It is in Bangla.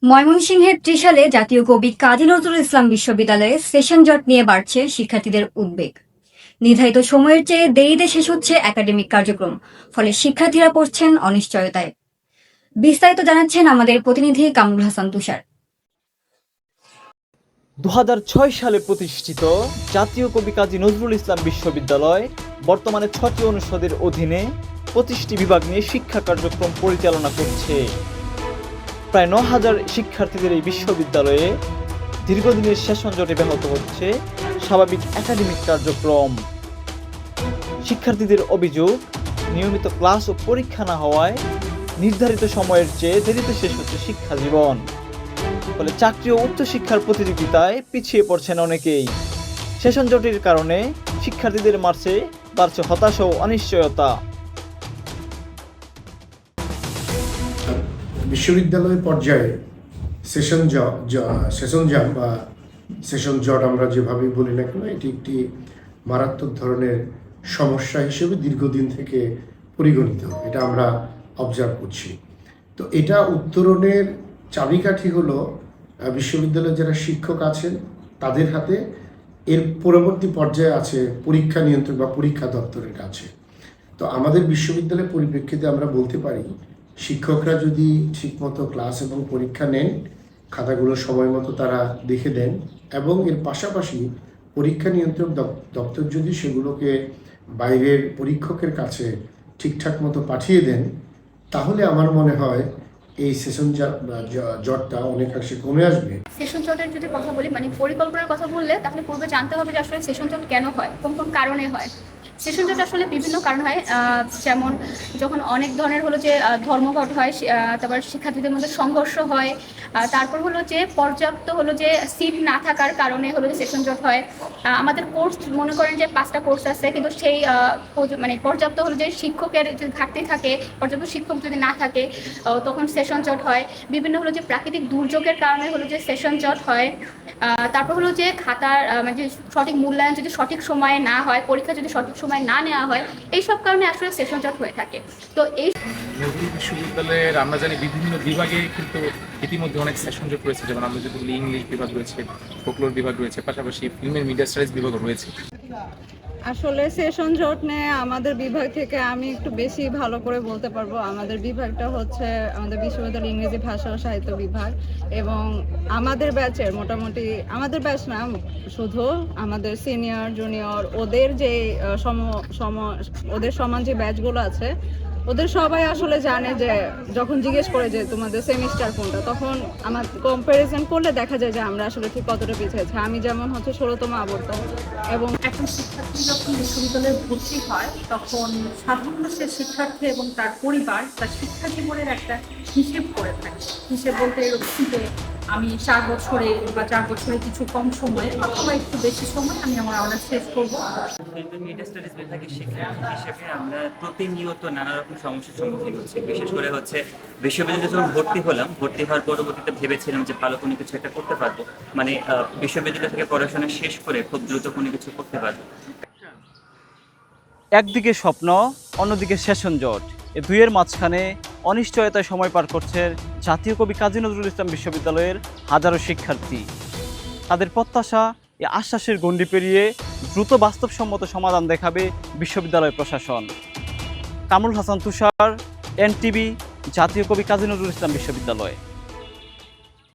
ময়মনসিংহের ত্রিশালে জাতীয় কবি কাজী নজরুল ইসলাম বিশ্ববিদ্যালয়ে সেশন জট নিয়ে বাড়ছে শিক্ষার্থীদের উদ্বেগ। নির্ধারিত সময়ের চেয়ে দেরিতে শেষ হচ্ছে একাডেমিক কার্যক্রম, ফলে শিক্ষার্থীরা পড়ছেন অনিশ্চয়তায়। বিস্তারিত জানাচ্ছেন আমাদের প্রতিনিধি কামরুল হাসান তুষার। 2006 সালে প্রতিষ্ঠিত জাতীয় কবি কাজী নজরুল ইসলাম বিশ্ববিদ্যালয় বর্তমানে 6টি অনুষদের অধীনে 25টি বিভাগ নিয়ে শিক্ষা কার্যক্রম পরিচালনা করছে। প্রায় 9,000 শিক্ষার্থীদের এই বিশ্ববিদ্যালয়ে দীর্ঘদিনের সেশন জটে ব্যাহত হচ্ছে স্বাভাবিক একাডেমিক কার্যক্রম। শিক্ষার্থীদের অভিযোগ, নিয়মিত ক্লাস ও পরীক্ষা না হওয়ায় নির্ধারিত সময়ের চেয়ে দেরিতে শেষ হচ্ছে শিক্ষা জীবন। ফলে চাকরি ও উচ্চশিক্ষার প্রতিযোগিতায় পিছিয়ে পড়ছেন অনেকেই। সেশন জটের কারণে শিক্ষার্থীদের বাড়ছে হতাশা ও অনিশ্চয়তা। বিশ্ববিদ্যালয় পর্যায়ে সেশন জাম বা সেশন জট আমরা যেভাবেই বলি না কেন, এটি একটি মারাত্মক ধরনের সমস্যা হিসেবে দীর্ঘদিন থেকে পরিগণিত, এটা আমরা অবজার্ভ করছি। তো এটা উত্তরণের চাবিকাঠি হলো বিশ্ববিদ্যালয়ের যারা শিক্ষক আছেন তাদের হাতে। এর পরবর্তী পর্যায়ে আছে পরীক্ষা নিয়ন্ত্রক বা পরীক্ষা দপ্তরের কাছে। তো আমাদের বিশ্ববিদ্যালয়ের পরিপ্রেক্ষিতে আমরা বলতে পারি, শিক্ষকরা যদি ঠিকমতো ক্লাস এবং পরীক্ষা নেন, খাতাগুলো সময় মতো তারা দেখে দেন, এবং এর পাশাপাশি পরীক্ষা নিয়ন্ত্রক দপ্তর যদি সেগুলোকে বাইরের পরীক্ষকের কাছে ঠিকঠাক মতো পাঠিয়ে দেন, তাহলে আমার মনে হয় এই সেশন জটটা অনেকাংশে কমে আসবে। সেশন জটের যদি কথা বলি, মানে পরিকল্পনার কথা বললে, তাহলে পূর্বে জানতে হবে যে আসলে সেশন জট কেন হয়, কোন কোন কারণে হয়। সেশন জট আসলে বিভিন্ন কারণ হয়, যেমন যখন অনেক ধরনের হলো যে ধর্মঘট হয়, তারপর শিক্ষার্থীদের মধ্যে সংঘর্ষ হয়, তারপর হলো যে পর্যাপ্ত হলো যে সিট না থাকার কারণে হলো যে সেশন জট হয়। আমাদের কোর্স মনে করেন যে 5টা কোর্স আছে, কিন্তু সেই মানে পর্যাপ্ত হলো যে শিক্ষকের যদি ঘাটতি থাকে, পর্যাপ্ত শিক্ষক যদি না থাকে, তখন সেশন জট হয়। বিভিন্ন হলো যে প্রাকৃতিক দুর্যোগের কারণে হলো যে সেশন জট হয়। তারপর হলো যে খাতার মানে সঠিক মূল্যায়ন যদি সঠিক সময়ে না হয়, পরীক্ষা যদি সঠিক সময় না নেওয়া হয়, এইসব কারণে আসলে সেশন জট হয়ে থাকে। তো এই নজরুল বিশ্ববিদ্যালয়ের আমরা জানি বিভিন্ন বিভাগে কিন্তু ইতিমধ্যে অনেক সেশন জট রয়েছে, যেমন আমরা যদি বলি ইংলিশ বিভাগ রয়েছে, ফোকলোর বিভাগ রয়েছে, পাশাপাশি ফিল্মের মিডিয়া স্টাডিজ বিভাগও রয়েছে। আসলে সেশন জট নিয়ে আমাদের বিভাগ থেকে আমি একটু বেশি ভালো করে বলতে পারবো। আমাদের বিভাগটা হচ্ছে আমাদের বিশ্ববিদ্যালয় ইংরেজি ভাষা ও সাহিত্য বিভাগ, এবং আমাদের ব্যাচের মোটামুটি, আমাদের ব্যাচ না শুধু, আমাদের সিনিয়র জুনিয়র ওদের যে ওদের সমান যে ব্যাচগুলো আছে, ওদের সবাই আসলে জানে যে যখন জিজ্ঞেস করে যে তোমাদের সেমিস্টার কোনটা, তখন আমার কম্প্যারিজন করলে দেখা যায় যে আমরা আসলে ঠিক কতটা পিছিয়েছি। আমি যেমন হচ্ছে 16তম আবর্ত, এবং এখন শিক্ষার্থী যখন বিশ্ববিদ্যালয়ে ভর্তি হয়, তখন সাধারণত সে শিক্ষার্থী এবং তার পরিবার তার শিক্ষা জীবনের একটা হিসেব করে থাকে। হিসেব বলতে এরকম যে আমি 4 বছরে বা 4 বছরে কিছু কম সময়ে অথবা একটু বেশি সময় আমি আমার অনার্স শেষ করবো। মিডিয়া স্টাডিজ বিভাগের শিক্ষার্থী হিসেবে আমরা প্রতিনিয়ত নানা রকম সমস্যার সম্মুখীন হচ্ছি। বিশেষ করে হচ্ছে বিশ্ববিদ্যালয়ে যখন ভর্তি হলাম, ভর্তি হওয়ার পরবর্তীতে ভেবেছিলাম যে ভালো কোনো কিছু একটা করতে পারবো, মানে বিশ্ববিদ্যালয় থেকে পড়াশোনা শেষ করে খুব দ্রুত কোনো কিছু করতে পারবো। একদিকে স্বপ্ন, অন্যদিকে সেশন জট, এই দুইয়ের মাঝখানে অনিশ্চয়তায় সময় পার করছে জাতীয় কবি কাজী নজরুল ইসলাম বিশ্ববিদ্যালয়ের হাজারো শিক্ষার্থী। তাদের প্রত্যাশা, এই আশ্বাসের গণ্ডি পেরিয়ে দ্রুত বাস্তবসম্মত সমাধান দেখাবে বিশ্ববিদ্যালয় প্রশাসন। কামরুল হাসান তুষার, NTV, জাতীয় কবি কাজী নজরুল ইসলাম বিশ্ববিদ্যালয়।